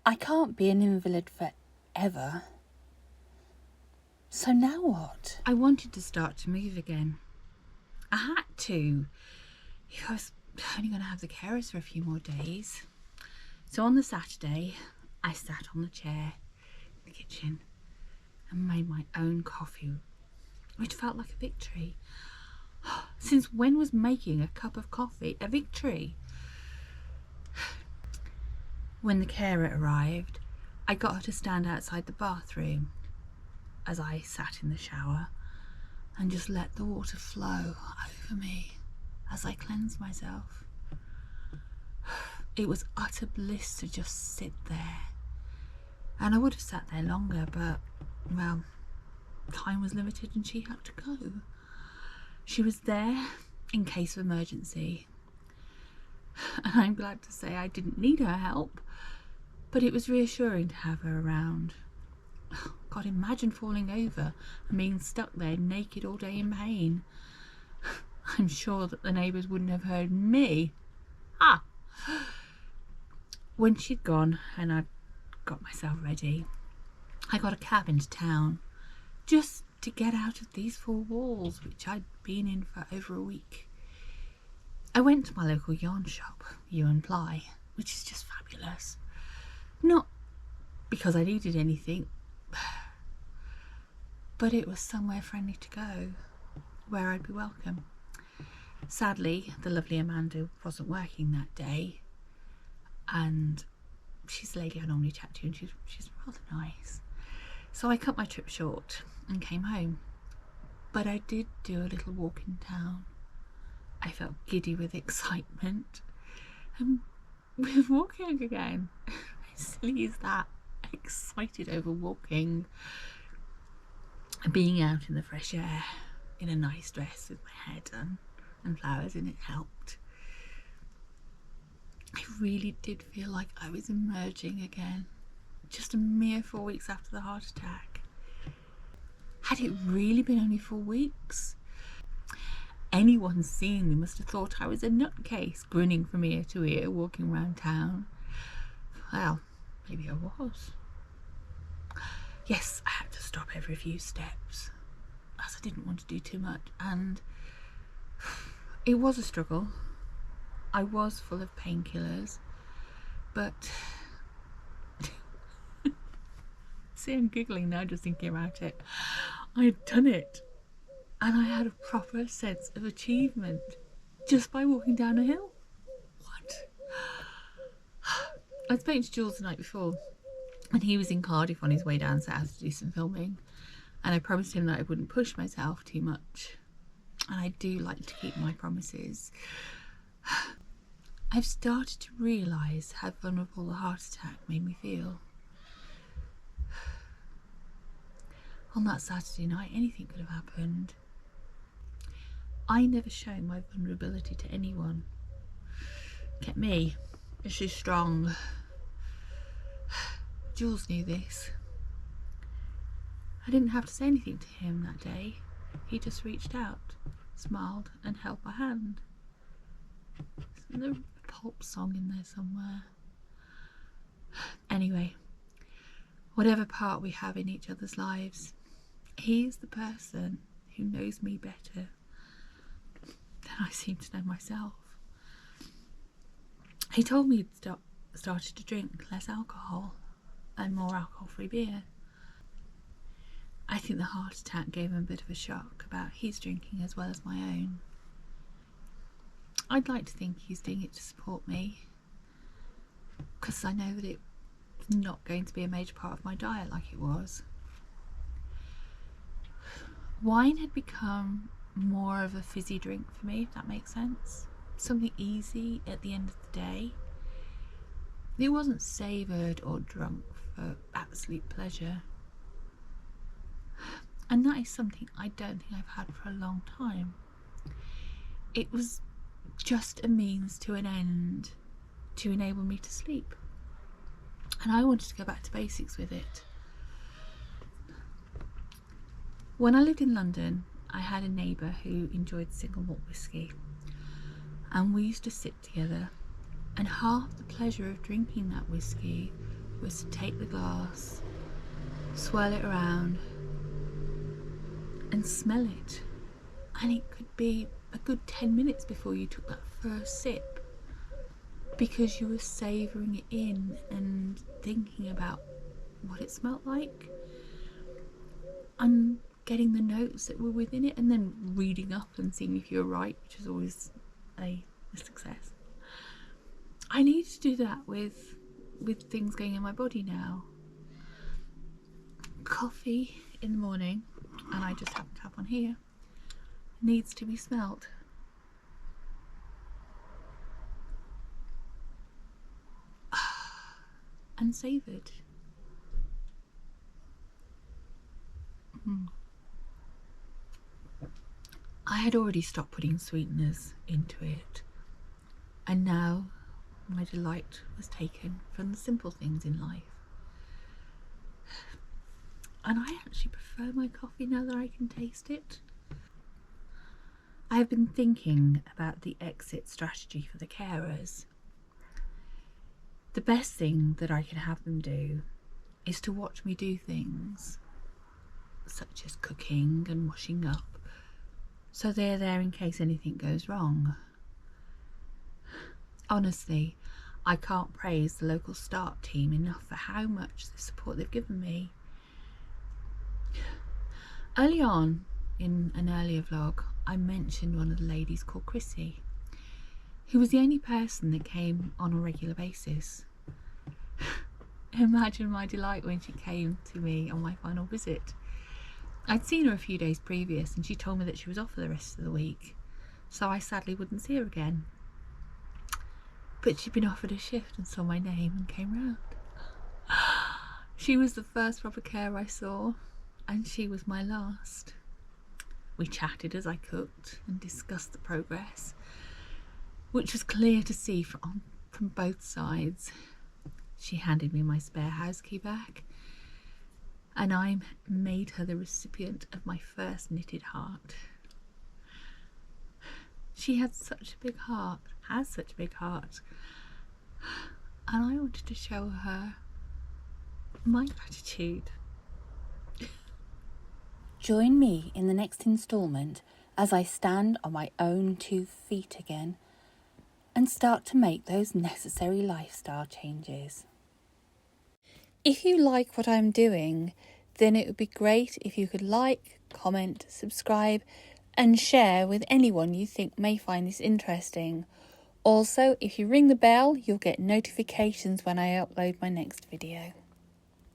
I can't be an invalid forever. So now what? I wanted to start to move again. I had to. I was only going to have the carers for a few more days. So on the Saturday, I sat on the chair in the kitchen and made my own coffee, which felt like a victory. Since when was making a cup of coffee a victory? When the carer arrived, I got her to stand outside the bathroom as I sat in the shower and just let the water flow over me as I cleansed myself. It was utter bliss to just sit there. And I would have sat there longer, but, well, time was limited and she had to go. She was there in case of emergency. And I'm glad to say I didn't need her help, but it was reassuring to have her around. God, imagine falling over and being stuck there naked all day in pain. I'm sure that the neighbours wouldn't have heard me. When she'd gone and I'd got myself ready, I got a cab into town just to get out of these four walls which I'd been in for over a week. I went to my local yarn shop, Ply, which is just fabulous. Not because I needed anything, but it was somewhere friendly to go, where I'd be welcome. Sadly, the lovely Amanda wasn't working that day, and she's the lady I normally chat to, and she's rather nice. So I cut my trip short and came home. But I did do a little walk in town. I felt giddy with excitement. And with walking again, as silly as that, excited over walking. Being out in the fresh air, in a nice dress with my hair done and flowers in it helped. I really did feel like I was emerging again, just a mere 4 weeks after the heart attack. Had it really been only 4 weeks? Anyone seeing me must have thought I was a nutcase, grinning from ear to ear, walking around town. Well, maybe I was. Yes, I had to stop every few steps, as I didn't want to do too much, and it was a struggle. I was full of painkillers, but see, I'm giggling now just thinking about it. I had done it, and I had a proper sense of achievement just by walking down a hill. What? I'd spoken to Jules the night before, and he was in Cardiff on his way down south to do some filming, and I promised him that I wouldn't push myself too much, and I do like to keep my promises. I've started to realise how vulnerable the heart attack made me feel. On that Saturday night, anything could have happened. I never show my vulnerability to anyone. Get me, she's strong. Jules knew this. I didn't have to say anything to him that day. He just reached out, smiled and held my hand. There's a pulp song in there somewhere. Anyway, whatever part we have in each other's lives, he's the person who knows me better than I seem to know myself. He told me he'd started to drink less alcohol and more alcohol-free beer. I think the heart attack gave him a bit of a shock about his drinking as well as my own. I'd like to think he's doing it to support me, because I know that it's not going to be a major part of my diet like it was. Wine had become more of a fizzy drink for me, if that makes sense. Something easy at the end of the day. It wasn't savoured or drunk for absolute pleasure. And that is something I don't think I've had for a long time. It was just a means to an end to enable me to sleep. And I wanted to go back to basics with it. When I lived in London, I had a neighbour who enjoyed single malt whisky, and we used to sit together, and half the pleasure of drinking that whisky was to take the glass, swirl it around and smell it. And it could be a good 10 minutes before you took that first sip, because you were savouring it in and thinking about what it smelled like and getting the notes that were within it, and then reading up and seeing if you were right, which is always a success. I need to do that with things going in my body now. Coffee in the morning, and I just happen to have one here, needs to be smelt. And savoured. I had already stopped putting sweeteners into it, and now my delight was taken from the simple things in life. And I actually prefer my coffee now that I can taste it. I have been thinking about the exit strategy for the carers. The best thing that I can have them do is to watch me do things such as cooking and washing up, so they're there in case anything goes wrong. Honestly, I can't praise the local start team enough for how much the support they've given me. Early on in an earlier vlog, I mentioned one of the ladies called Chrissy, who was the only person that came on a regular basis. Imagine my delight when she came to me on my final visit. I'd seen her a few days previous, and she told me that she was off for the rest of the week, so I sadly wouldn't see her again. But she'd been offered a shift and saw my name and came round. She was the first proper carer I saw, and she was my last. We chatted as I cooked and discussed the progress, which was clear to see from both sides. She handed me my spare house key back, and I made her the recipient of my first knitted heart. She had such a big heart, has such a big heart, and I wanted to show her my gratitude. Join me in the next instalment as I stand on my own 2 feet again and start to make those necessary lifestyle changes. If you like what I'm doing, then it would be great if you could like, comment, subscribe and share with anyone you think may find this interesting. Also, if you ring the bell, you'll get notifications when I upload my next video.